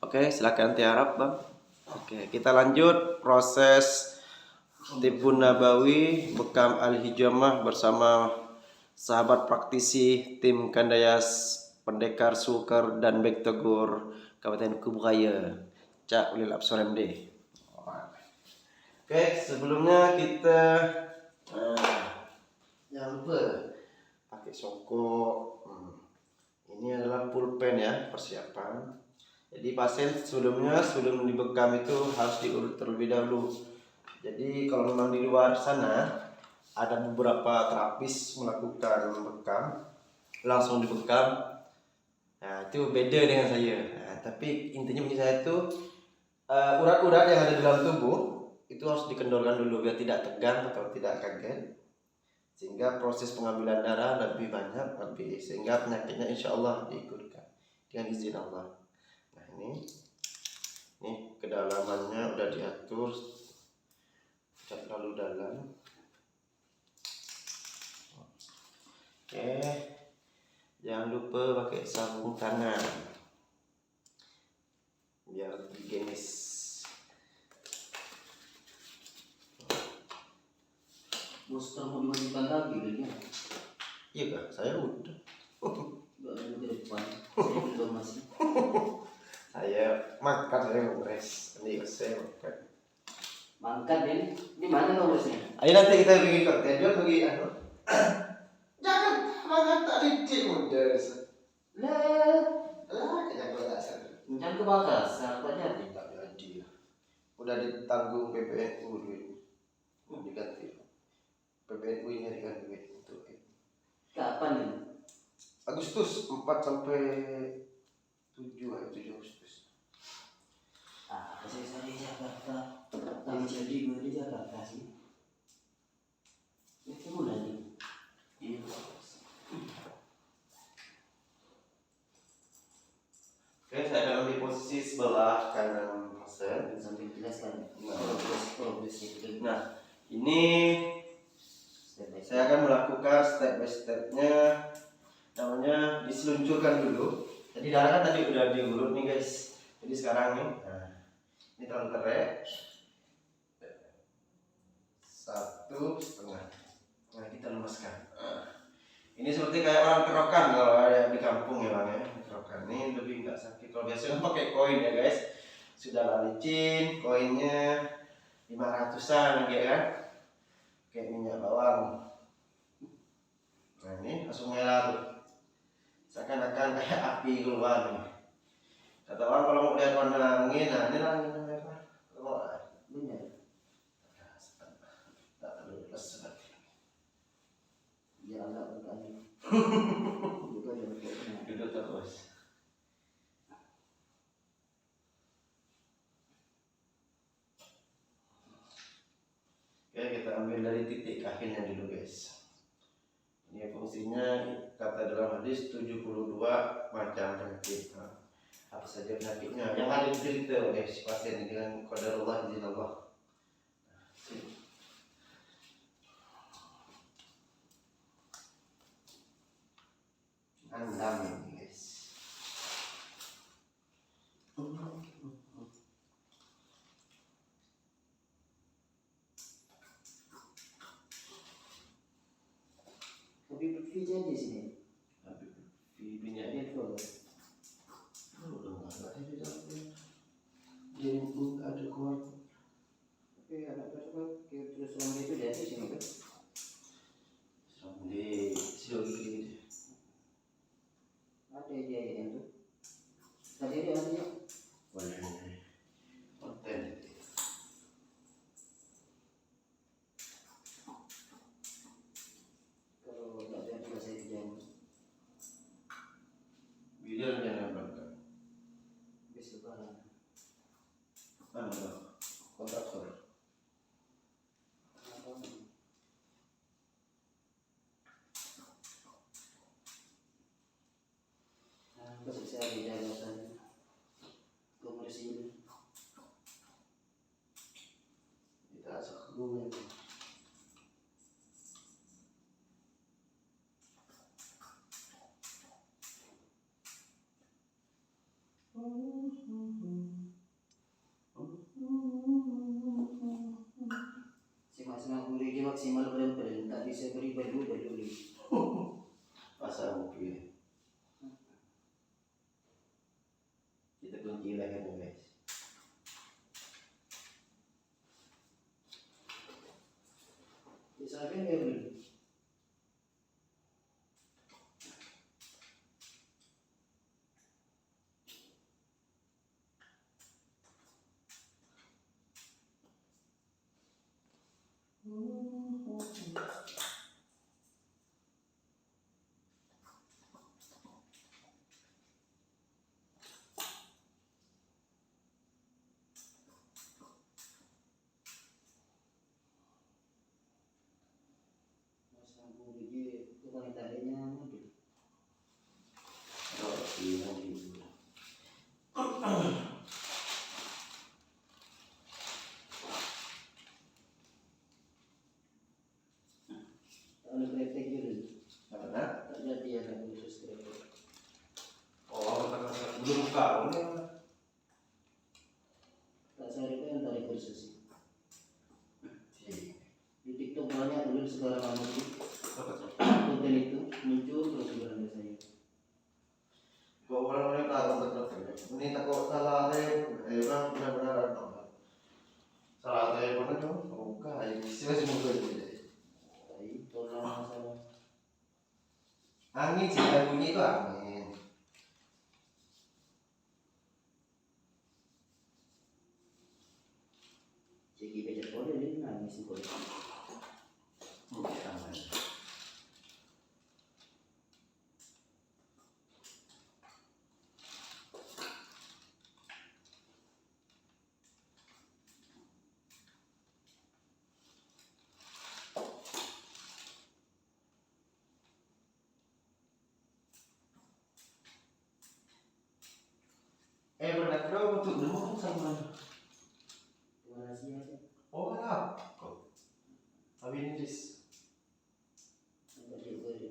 Oke, silakan tiarap, Bang. Oke, kita lanjut proses Tibbun Nabawi Bekam Al-Hijamah bersama sahabat praktisi tim Kandayas Pendekar Sukar dan Bek Tegur Kabupaten Kuburaya Cak Ulil Absorem D. Oke, sebelumnya kita jangan lupa pakai songkok. Ini adalah pulpen ya, persiapan. Jadi pasien sebelum dibekam itu harus diurut terlebih dahulu. Jadi kalau memang di luar sana ada beberapa terapis melakukan bekam, langsung dibekam. Nah itu beda dengan saya. Nah, tapi intinya bagi saya itu urat-urat yang ada di dalam tubuh itu harus dikendorkan dulu biar tidak tegang atau tidak kaget, sehingga proses pengambilan darah lebih banyak, sehingga penyakitnya insya Allah diikutkan dengan izin Allah. Nah ini kedalamannya udah diatur, tidak terlalu dalam. Oke, jangan lupa pakai sarung tangan biar higienis. Booster mau dimajukan lagi dia. Iya kak, saya udah. Gak ada di depan. Saya juga masih. Saya makan, saya mau beres. Ini saya makan. Mangkat ini. Di mana nomornya? Ayo nanti kita pergi ke tidur pergi anu. Jangan makan tak licin udah. Lah, Kayak gue tak sadar. jangan ke Makassar, tak jadi. Tak jadi. Udah ditanggung PBNU duit. Diganti. PBNU ini diganti duit untuk itu. Kapan ini? Agustus 4 sampai 7 Agustus. Saya di Jakarta. Tapi jadi gue di Jakarta sih. Itu mulai. Iya. Oke, saya akan ambil posisi sebelah kanan pasien. Sampai jelas kan. Progresif. Nah, ini saya akan melakukan step by stepnya. Namanya diseluncurkan dulu. Jadi darah kan tadi udah diurut nih guys. Jadi sekarang nih, nah, ini terlalu terek. 1,5. Nah kita lemaskan. Ini seperti kayak orang kerokan kalau ada di kampung ya bang ya. Kerokan ini lebih nggak sakit. Kalau biasanya pakai koin ya guys. Sudah licin, koinnya 500-an ya kan. Kayak minyak bawang. Nah ini langsung merah tuh. Seakan-akan kayak api keluar nih. Kata orang kalau mau lihat warna angin, nah ini angin merah. Benar. Tak terlalu lepas lagi. Ya enggak berani. Juga ada berani. Duduk terus. Oke, kita ambil dari titik akhirnya dulu guys. Ini fungsinya kata dalam hadis 72 macam penyakit. Apa saja penyakitnya yang ada di cerita oleh si pasien dengan qadarullah izin Allah. Andam ini guys. Tapi berpikir di sini. Minyaknya Itu. dia ada keluar. Tapi anak tersebut terus orang itu dari sini kan? Di sini. Ada dia yang itu. Tadi dia ada. Boleh. Konten. Kalau nggak jadi saya kerjain. Video jangan berangkat. Besok barang. Mana kontraktor. Besok saya di jabatan komersil. Kita sekurang. Semak-semak gurih dia maksimal berat-berat, tak bisa beri belu-belu. Pasang mobil. Kita kunci lagi guys. Bisa kan ya beli? Pasang gurih dia, itu kan tadinya mobil. Oh, iya gitu. Kalau kretek dulu, Mana? tak jadi ya kan khusus kretek. Oh, karena belum kau nih. Tak sehari itu yang tadi kursus. Di TikTok banyak dulu sekarang lama itu konten itu muncul terus di beranda saya. Kau orang-orang tahu betul. Ini takut salah deh, orang benar-benar ada. Salah deh, mana tuh? Bukan, ini sih masih muda jadi. Tapi tolong masalah Angin sih, yang bunyi itu angin. ceki becet kode ini nangis di kode. Aman. Pernah kira untuk dulu sama. Terima kasih ya. Oh, lah. Kok? Tapi ini dis. Sampai di kode.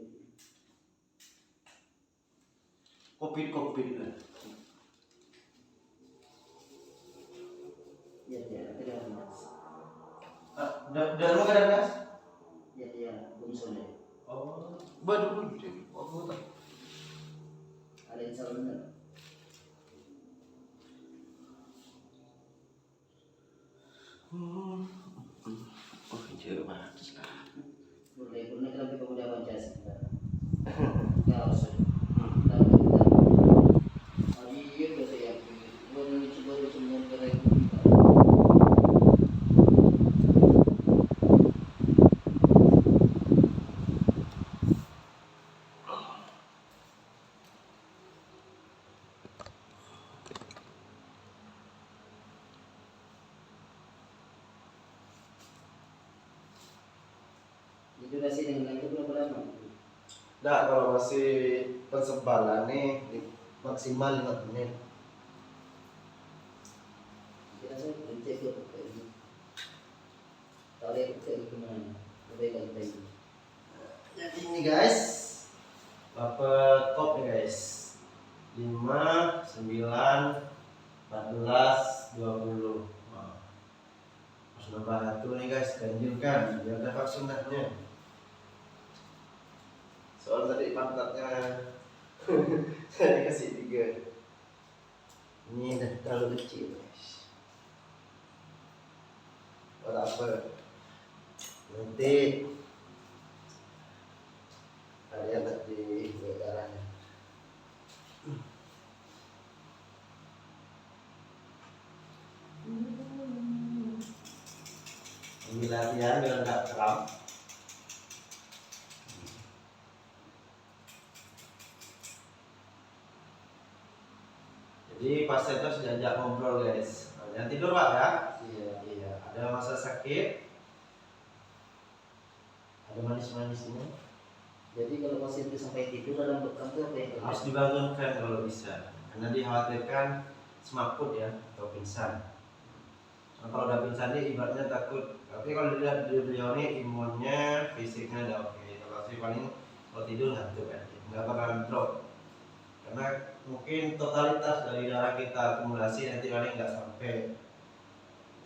Kopi lah. Ya ya, ada mas. Dan lu ada gas? Ya ya, belum sore. Oh, baru gitu. Oh, tak. Ada yang salah benar. Oh, jauh banget. Boleh kenapa kamu udah Pancasila? Ya harus. Hari ini udah saya baru semua keren. Durasi dengan itu berapa lama? Nah, kalau masih persebalan nih maksimal 5 menit. Kira saya cek ke ini. Kalau yang ke gimana? Perbaikan kita ini. Jadi ini guys, dapat top nih guys. 5, 9, 14, 20. Wah. Harus nambah satu nih guys, ganjilkan biar dapat sunahnya. Soal tadi pantatnya saya kasih 3. Ini udah terlalu kecil guys. Buat apa? Nanti kalian tadi arahnya. Ini latihan biar nggak kram. Jadi pasien terus diajak ngobrol guys. Jangan tidur pak ya. Iya. Ada masa sakit. Ada manis-manisnya. Jadi kalau pasien itu sampai tidur dalam bekam itu apa yang Harus dibangunkan kalau bisa. Karena dikhawatirkan semaput ya atau pingsan. Nah, kalau udah pingsan dia ibaratnya takut. Tapi kalau dilihat dari beliau ini imunnya, fisiknya udah oke. Kalau sih paling kalau tidur ngantuk aja, nggak bakalan drop. karena mungkin totalitas dari darah kita akumulasi nanti paling nggak sampai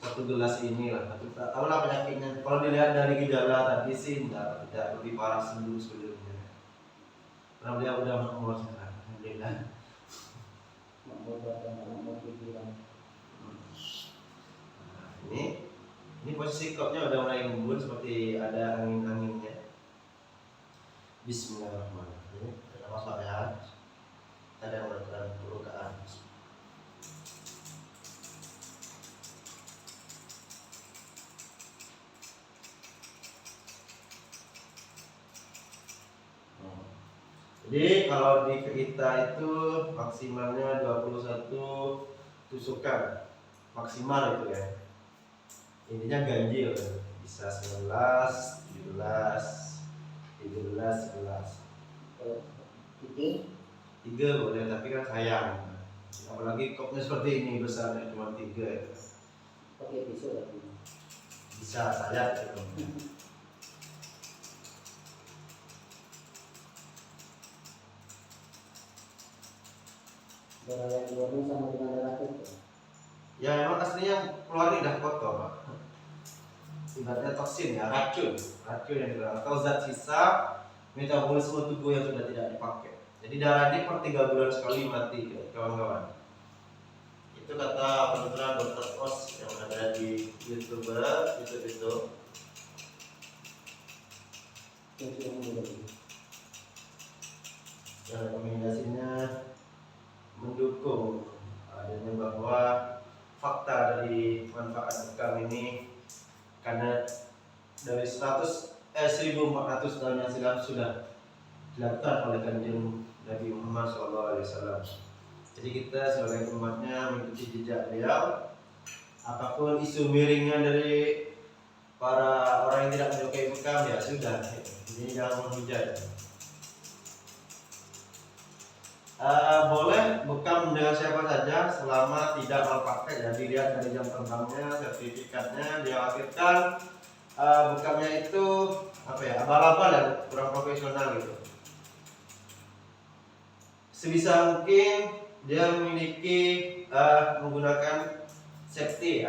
1 gelas ini lah. Tapi tak tahu lah penyakitnya. Kalau dilihat dari gejala tadi sih tidak lebih parah sebelumnya. Karena dia udah umur sekarang, alhamdulillah. Makmur badan, makmur pikiran. Nah, ini posisi kopnya udah mulai ngembun seperti ada angin-anginnya. Bismillahirrahmanirrahim. Kita masuk ya. Ada yang berperan perlukaan. Jadi kalau di kita itu maksimalnya 21 tusukan maksimal itu ya. Intinya ganjil bisa 11, 17, 13, 11. Kalau titik 3 boleh tapi kan sayang. Apalagi kopnya seperti ini besarnya cuma 3 ya. pakai pisau lagi. Bisa saya gitu. Darah yang keluarnya sama dengan darah itu. Ya memang aslinya keluar ini udah kotor Pak. Ibaratnya toksin ya, racun yang dikeluarkan atau zat sisa metabolisme tubuh yang sudah tidak dipakai. Jadi darah ini per 3 bulan sekali mati kawan-kawan. Itu kata penuturan Dr. Os yang ada di YouTube itu. Yang lagi. Dan rekomendasinya mendukung adanya bahwa fakta dari manfaat bekam ini, karena dari 1400 tahun yang silam sudah dilakukan oleh kanjeng Nabi Muhammad SAW. Jadi kita sebagai umatnya mengikuti jejak beliau. Apapun isu miringnya dari para orang yang tidak menyukai bekam ya sudah, ini jangan menghujat. Boleh bekam dengan siapa saja selama tidak malpraktek ya. Dilihat dari jam terbangnya, sertifikatnya, dikhawatirkan bekamnya itu abal-abal dan kurang profesional gitu. Sebisa mungkin dia memiliki menggunakan safety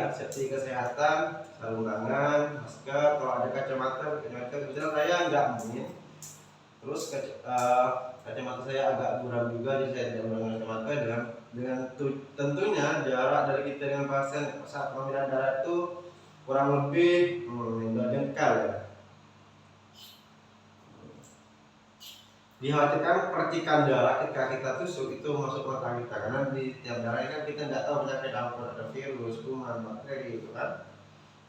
kesehatan, sarung tangan, masker, kalau ada kacamata kebetulan saya nggak amin. Terus kacamata saya agak buram juga, jadi saya tidak menggunakan kacamata dengan tentunya jarak dari kita dengan pasien saat pengambilan darah itu kurang lebih 2 jengkal ya. Dikhawatirkan percikan darah ketika kita tusuk itu masuk mata kita, karena di tiap darah ini kan kita tidak tahu penyakit apa, ada virus, kuman, bakteri gitu kan,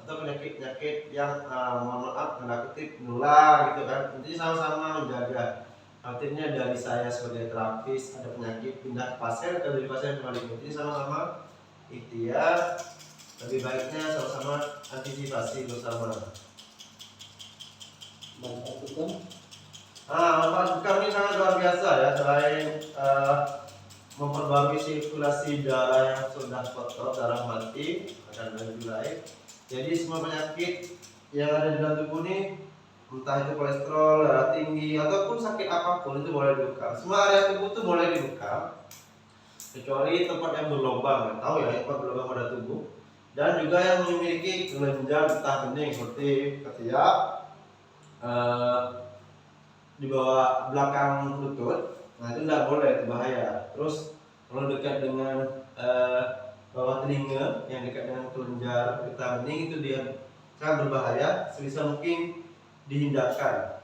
atau penyakit yang mohon maaf tanda kutip menular gitu kan. Intinya sama-sama menjaga. Artinya dari saya sebagai terapis ada penyakit pindah ke pasien atau dari pasien kembali, ini sama-sama ikhtiar, lebih baiknya sama-sama antisipasi bersama. Manfaat itu Manfaat bekam ini sangat luar biasa ya. Selain memperbarui sirkulasi darah yang sudah kotor, darah mati akan mulai. Jadi semua penyakit yang ada di dalam tubuh ini, entah itu kolesterol, darah tinggi, ataupun sakit apapun itu boleh dibekam. Semua area tubuh itu boleh dibekam, kecuali tempat yang berlubang, tahu ya, tempat berlubang pada tubuh. Dan juga yang memiliki kelenjar getah bening seperti ketiak, di bawah belakang lutut, nah itu tidak boleh, itu bahaya. Terus kalau dekat dengan bawah telinga yang dekat dengan kelenjar getah bening itu dia sangat berbahaya, sebisa mungkin dihindarkan.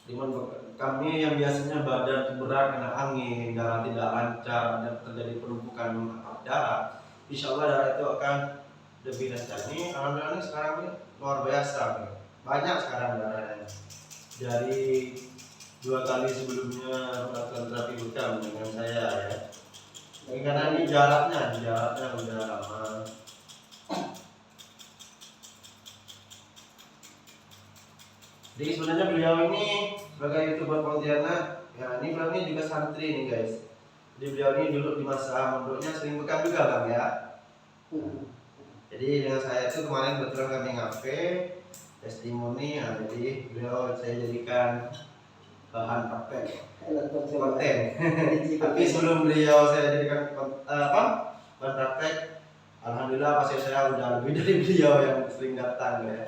Dimana kami yang biasanya badan berat karena angin, darah tidak lancar, dan terjadi penumpukan darah, insya Allah darah itu akan lebih lancar. Ini alhamdulillah ini sekarang ini luar biasa nih. Banyak sekarang darahnya. Dari 2 kali sebelumnya melakukan terapi bekam dengan saya ya. Karena ini jaraknya udah lama. Jadi sebenarnya beliau ini sebagai YouTuber Pontianak, ya ini beliau ini juga santri nih guys. Jadi beliau ini dulu di masa mondoknya sering bekam juga Bang ya. Jadi dengan saya itu kemarin kebetulan kami ngafe testimoni, jadi beliau saya jadikan bahan praktek Konten. konten. Tapi sebelum beliau saya jadikan bahan praktek, alhamdulillah pasien saya udah lebih dari beliau yang sering datang ya.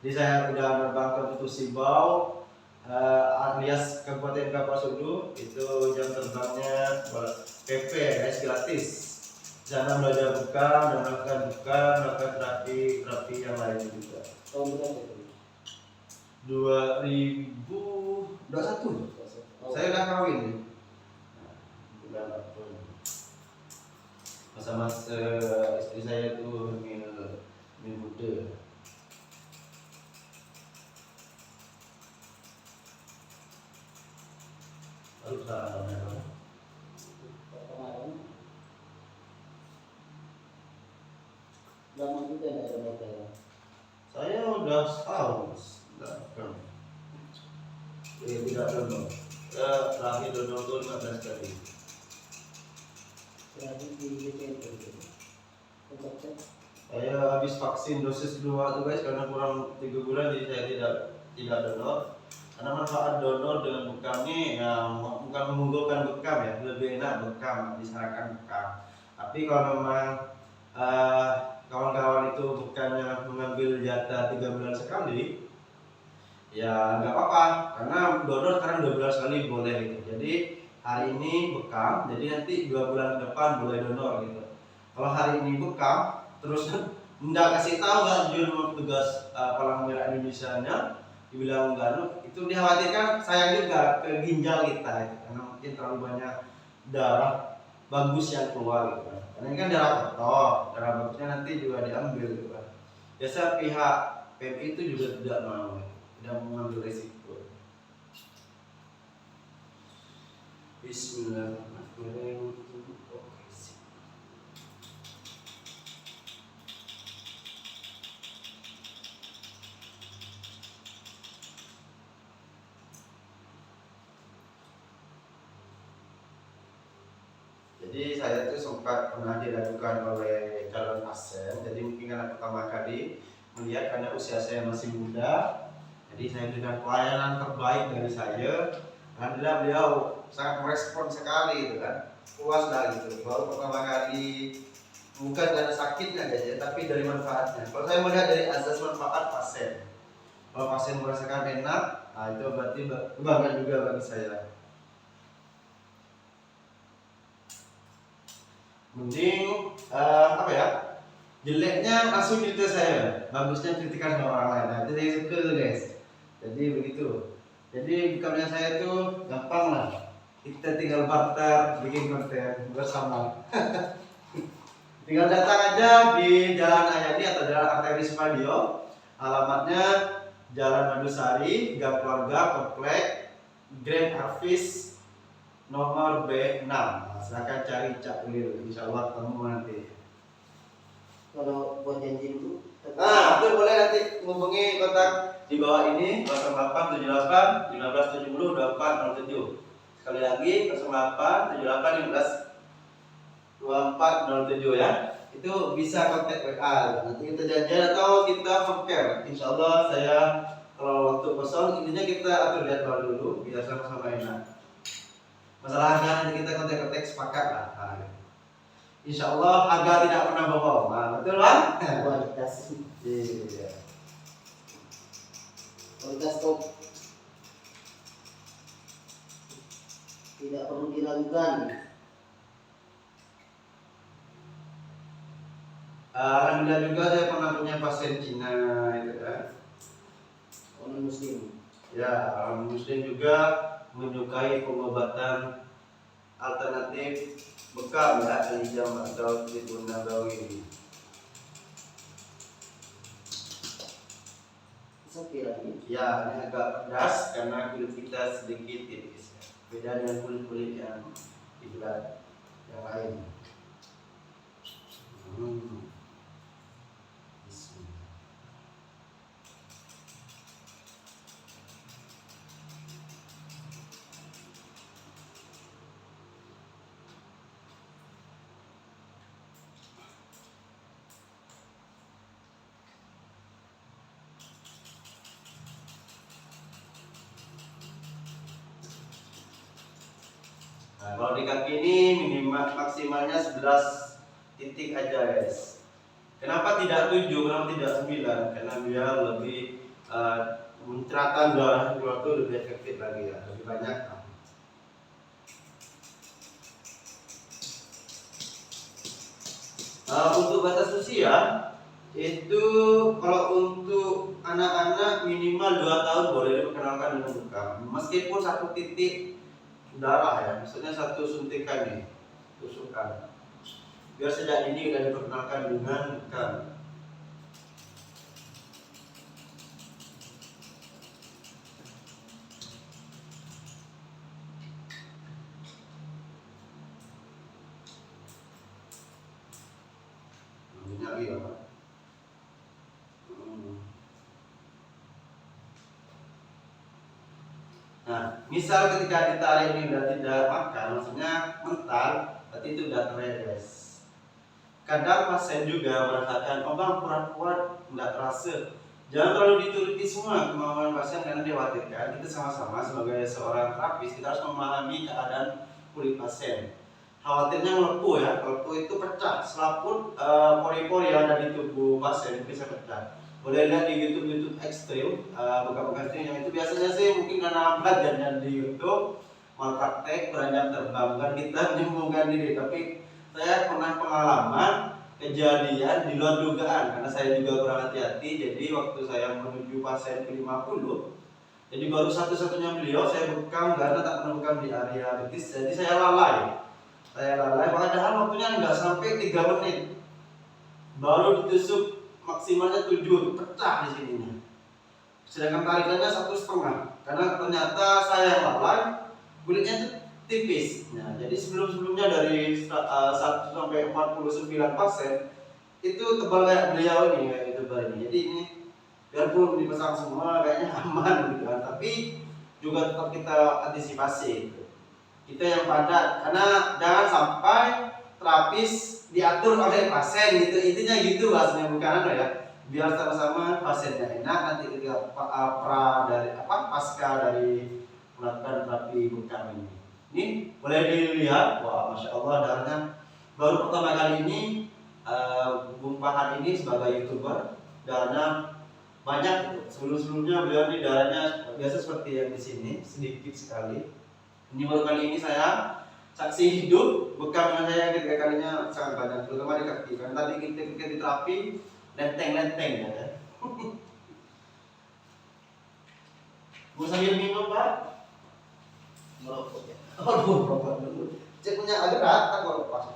Jadi saya udah menerbang ke Putu Sibau, alias Kabupaten Kapuasulu. Itu jam terbangnya PP guys, gratis. Di sana belajar bekam dan melakukan terapi yang lain juga. Tahun berapa itu? 2021. Saya udah kawin. Bulan April. Masa-masa istri saya tuh hamil muda. Lalu kemarin lama juga nggak ada modal. saya udah setahun tidak donor. Terakhir donor tuh 15 kali. Terakhir di BPN itu. Kontak Saya habis vaksin dosis 2 tuh guys, karena kurang 3 bulan jadi saya tidak donor. Karena manfaat donor dengan bekam ini ya, bukan mengunggulkan bekam ya, lebih enak bekam, disarankan bekam. Tapi kalau memang kawan-kawan itu bukannya mengambil jatah 3 bulan sekali, ya nggak apa-apa, karena donor sekarang 2 bulan sekali boleh gitu. Jadi hari ini bekam, jadi nanti 2 bulan depan boleh donor gitu. Kalau hari ini bekam, terus nggak kasih tahu kan jujur petugas Palang Merah Indonesia nya dibilang enggak, itu dikhawatirkan sayang juga ke ginjal kita gitu, karena mungkin terlalu banyak darah bagus yang keluar gitu kan. Karena ini kan darah kotor, darah bagusnya nanti juga diambil gitu kan. Biasa pihak PMI itu juga tidak mau, tidak mengambil risiko. Bismillahirrahmanirrahim. Jadi saya itu sempat pernah diragukan oleh calon pasien. Jadi mungkin karena pertama kali melihat karena usia saya masih muda, jadi saya berikan pelayanan terbaik dari saya. Alhamdulillah beliau sangat merespon sekali gitu kan, puas lah gitu. Baru pertama kali, bukan karena sakitnya aja, tapi dari manfaatnya. Kalau saya melihat dari asas manfaat pasien, kalau pasien merasakan enak, nah itu berarti kebanggaan juga bagi saya. Mending apa ya, jeleknya langsung cerita saya, bagusnya kritikan sama orang lain. Nah itu saya suka tuh guys. Jadi begitu. Jadi bukannya saya tuh gampang lah, kita tinggal barter bikin konten bersama. Tinggal datang aja di Jalan Ayani atau Jalan Arteri Supadio, alamatnya Jalan Madusari, Gang Keluarga, Komplek Grand Arvis nomor B6. Nah, silahkan cari Cak Ulil, insya Allah ketemu nanti. Kalau buat janji dulu. Nah, itu boleh nanti menghubungi kontak di bawah ini 0878 1570 2407. Sekali lagi 0878 15 2407 ya. Itu bisa kontak WA. Nanti kita janjian atau kita vokal. Insya Allah saya kalau waktu kosong intinya kita atur jadwal dulu biar sama-sama enak. Masalah harga nanti kita kontak-kontak sepakat lah. Nah, insya Allah harga tidak pernah bohong. Nah, betul kan? Kualitas. Iya. Kualitas top. Tidak perlu diragukan. Alhamdulillah juga saya pernah punya pasien Cina itu kan. Orang muslim. Ya, orang muslim juga menyukai pengobatan alternatif bekam ya, alijam atau Tibun Nabawi. Sapi lagi. Ya, ini agak pedas karena kulit kita sedikit tipis. Beda dengan kulit-kulit yang di bulan yang lain. Bismillah. Kalau di kaki ini minimal maksimalnya 11 titik aja guys. Kenapa tidak 7, kenapa tidak 9? Karena biar lebih mencerahkan darah keluar tuh lebih efektif lagi ya, lebih banyak. Untuk batas usia itu kalau untuk anak-anak minimal 2 tahun boleh diperkenalkan dengan bekam, meskipun 1 titik darah ya, maksudnya 1 suntikan nih, tusukan. Biar sejak ini sudah diperkenalkan dengan bekam. Lagi ya Pak. Nah, misal ketika ditarik ini udah tidak makan, maksudnya mental, berarti itu udah teres. Kadang pasien juga merasakan, oh bang kurang-kurang nggak terasa. Jangan terlalu dituruti semua kemauan pasien karena dikhawatirkan. Kita sama-sama sebagai seorang terapis kita harus memahami keadaan kulit pasien. Khawatirnya melepuh ya, melepuh itu pecah, selaput pori-pori yang ada di tubuh pasien bisa pecah. Boleh lihat di YouTube ekstrim, bekas-bekas yang itu biasanya sih mungkin karena belajarnya di YouTube, mau praktek beranjak terbang, bukan kita menyembuhkan diri, tapi saya pernah pengalaman kejadian di luar dugaan karena saya juga kurang hati-hati. Jadi waktu saya menuju pasien ke 50, jadi baru satu-satunya beliau saya bekam karena tak pernah bekam di area betis, jadi saya lalai, padahal waktunya nggak sampai 3 menit baru ditusuk maksimalnya 7, pecah di sininya. Sedangkan tarikannya 1,5 karena ternyata saya yang lalai, kulitnya itu tipis. Nah, jadi sebelumnya dari 1 sampai 49 pasien itu tebal kayak beliau ini, kayak YouTuber ini. Jadi ini biarpun dipasang semua kayaknya aman gitu kan, tapi juga tetap kita antisipasi gitu. Kita yang padat, karena jangan sampai terapis diatur oleh pasien gitu, intinya gitu bahasanya, bukan ya. Biar sama-sama pasiennya enak, nanti ketika pasca dari melakukan terapi bekam ini. Ini boleh dilihat, wah masya Allah darahnya baru pertama kali ini Bung Pahan ini sebagai YouTuber darahnya banyak. Sebelumnya beliau ini darahnya biasa seperti yang di sini, sedikit sekali. Ini baru kali ini saya saksi hidup bekam yang saya ketika kalinya sangat banyak, terutama di kaki. Karena tadi ketika di terapi lenteng ya. Mau sambil minum Pak? Merokok ya. Aduh, merokok dulu. Cek punya ada rata kalau pas.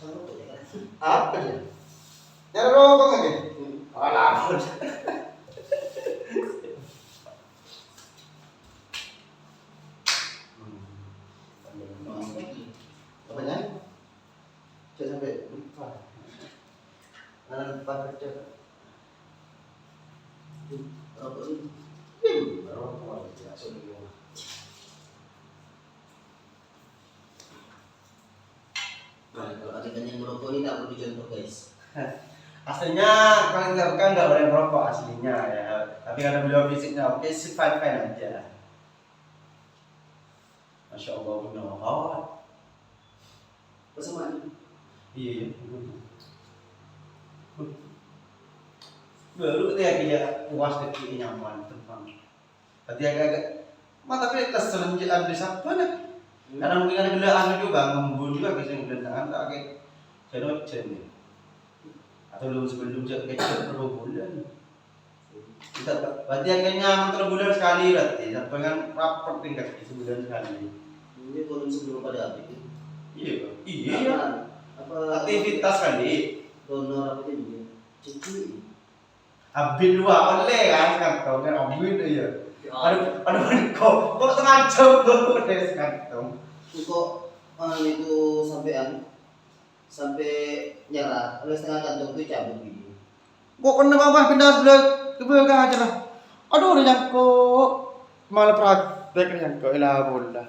Merokok ya kan. Apa ya? Nyari rokok lagi? Alah. Apanya? Saya sampai lupa. Lupa kerja. Merokok ini. Merokok ya sudah. Nah, kalau adegan yang merokok ini tak perlu dicontoh guys. Aslinya kalian kan nggak boleh merokok aslinya ya. Tapi karena beliau fisiknya oke, fine aja. Masya Allah benar. Persamaan. Iya. Baru dia puas kaki nyaman terbang. Tadi agak tapi keselenjian di siapa nih? Karena mungkin ada gelaan juga, ngembun juga biasanya gelaan tak kayak senocen nih. Atau sebelum kecil perlu bulan. Kita berarti akhirnya nyaman terbulan sekali berarti. Sampai kan rapor tingkat sebulan sekali. Ini turun sebelum pada habis. Iya. Apa aktivitas kali. donor apa ini? Cuci. Abin dua oleh kan kantong kan abin itu ya. Aduh kok tengah jam tuh deh kantong. Kok itu sampai nyerah, oleh setengah kantong itu cabut gitu. Kok kenapa pindah ke belakang aja lah. Aduh udah nyangkut. Malah praktek nyangkut ilah bola.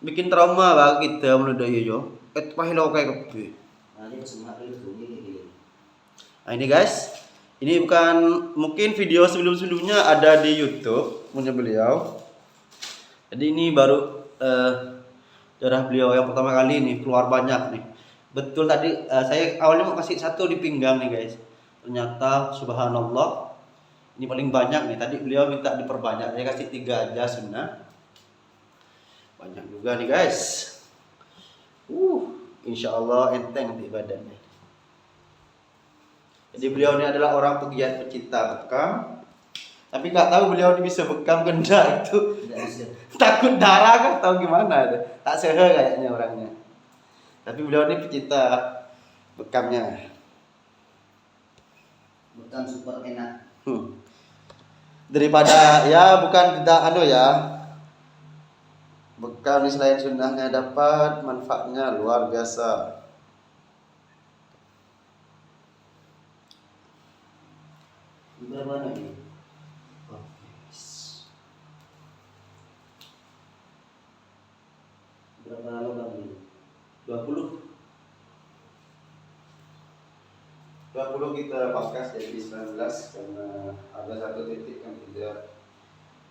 Bikin trauma bagi kita menurut dia yo. Pahilo kayak kepe. Nah, ini semua itu gini. Nah ini guys, ini bukan mungkin video sebelumnya ada di YouTube punya beliau. Jadi ini baru Darah beliau yang pertama kali nih keluar banyak nih. Betul tadi saya awalnya mau kasih satu di pinggang nih guys. Ternyata subhanallah ini paling banyak nih. Tadi beliau minta diperbanyak. Saya kasih 3 aja sunnah. Banyak juga nih guys. Insya Allah enteng di badannya. Jadi beliau ini adalah orang pegiat pecinta bekam. Tapi nggak tahu beliau ini bisa bekam ke enggak itu. Tidak bisa. Takut darah kan tahu gimana itu. Tak sehe kayaknya orangnya. Tapi beliau ini pecinta bekamnya. Bukan super enak. Daripada ya bukan tidak ya. Bekam ini selain sunnahnya dapat manfaatnya luar biasa. Berapa nih? Berapa lubang ini? 20 kita pangkas jadi 19 karena ada satu titik yang tidak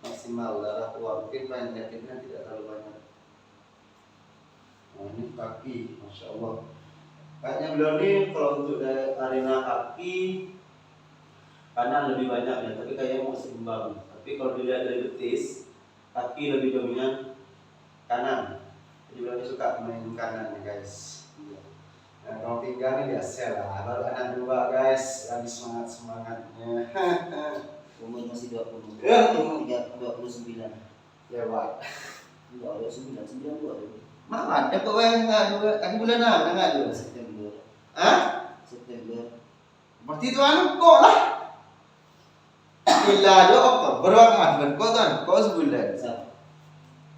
maksimal darah keluar, mungkin penyakitnya tidak terlalu banyak. Nah ini kaki, masya Allah. Kayaknya beliau ini kalau untuk arena kaki kanan lebih banyak ya, tapi kayaknya mau seimbang. Tapi kalau dilihat dari betis, kaki lebih dominan kanan. Jadi beliau ini suka main kanan ya guys. Nah, kalau pinggang ini biasa lah, baru anak 2 guys, lagi semangatnya. Umur masih 20. Ya, 29. Ya Pak. Enggak, 29, 92. Mana ada kok enggak aku bulan apa enggak dulu? September. Hah? September. Berarti itu kok lah. Ila do Oktober kan kok tuan, kok sebulan.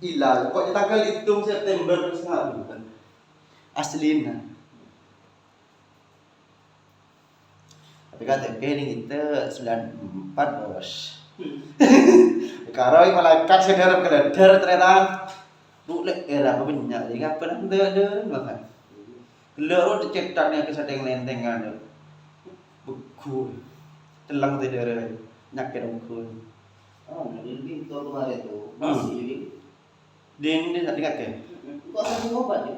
Ila kok tanggal hitung September setengah bulan. Aslina. Tapi KTP ini kita 94 bos. Sekarang malaikat sedar keledar ternyata bulek era banyak jadi apa ada bahkan. Gelor dicetaknya ke sedang lentengan. Beku. Telang tidak nyakit beku. Oh, jadi pintu kemarin tuh masih jadi. Din tadi kakek. Kok ada obat ya?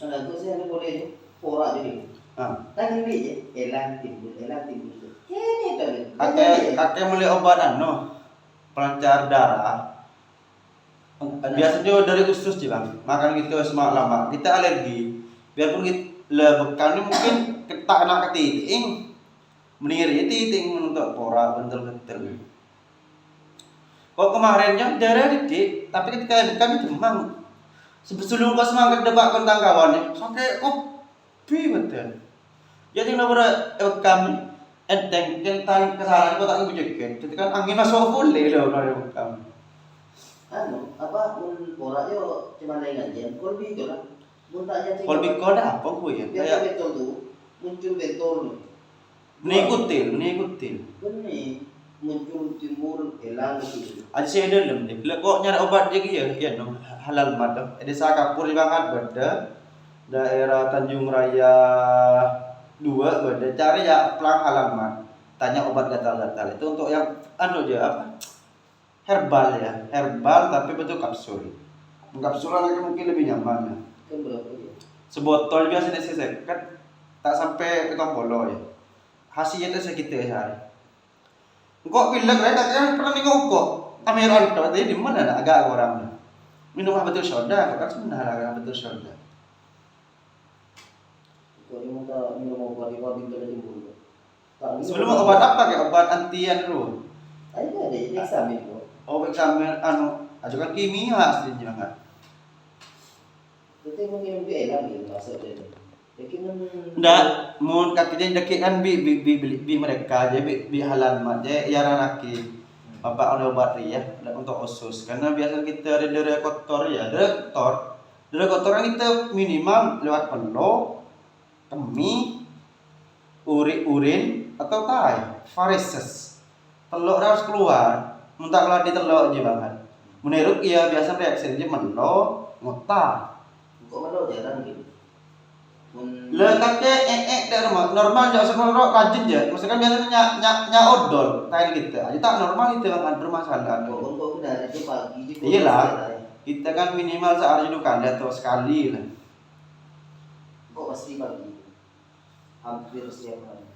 Karena itu saya boleh porak jadi. Tadi dia elang timbul. Ini tadi. Kakek beli obat pelancar darah. Biasanya dari usus sih bang. Makan gitu semak lama. Kita alergi. Biarpun kita bekam ini mungkin ketak nak ketiting. Meniri titing untuk porak bentel-bentel. Kok kemarinnya darah didik, tapi ketika bekam itu demam. Sebelum kau semangat debat tentang kawannya, sampai kopi betul. Jadi nomor bekam enteng tentang kesalahan kau tak bujukin. Jadi kan angin masuk boleh loh kalau bekam. Apa poraknya cuma dengan jen, kolbi itu lah. Muntahnya tinggal. Kolbi kau ada apa kau ya? Biasa betul tuh, muncul betul. Menikutin. Benih muncul timbul elang gitu. Aja saya dalam deh. Kok nyari obat dia ya no halal madam. Desa Kapur di Bangat Bada, daerah Tanjung Raya 2 Bada. Cari ya pelang halaman. Tanya obat gatal-gatal itu untuk yang apa? Herbal ya, herbal tapi bentuk kapsul. Kapsulan lagi mungkin lebih nyaman. Kan berapa ya? Sebotol biasa disisek kan tak sampai petang polo ya. Hasilnya itu segitu ya sehari. Kok pilek kan pernah nengok kok kamera itu tadi di mana ada agak orang minum betul soda kan sebenarnya betul soda. Kok dia minum obat di pabrik tadi timbul. Sebelum obat apa kayak obat antian dulu. Ada eksamen kok. Obat eksamen ajukan kimia aslinya kan. Itu minum ke elang gitu maksudnya. Ndak, mun kakinya deket kan bi mereka aja bi halal mat ya yaran laki. Bapak oleh obat ya untuk usus karena biasa kita ada darah kotor ya, darah kotor kan kita minimal lewat peluh, kemih, urin atau tai, varises. Teluk harus keluar, muntah keluar di teluk aja banget. Menurut biasa reaksinya melo, ngotak. Kok mana jarang gitu. Letaknya dari rumah normal jangan sekolah rajin ya. Maksudnya kan biasanya nyak odol kayak gitu. Aja tak normal itu yang ada permasalahan. Kok benar itu pagi di Iyalah. Kita kan minimal sehari itu kali atau sekali lah. Kok pasti pagi? Hampir setiap hari.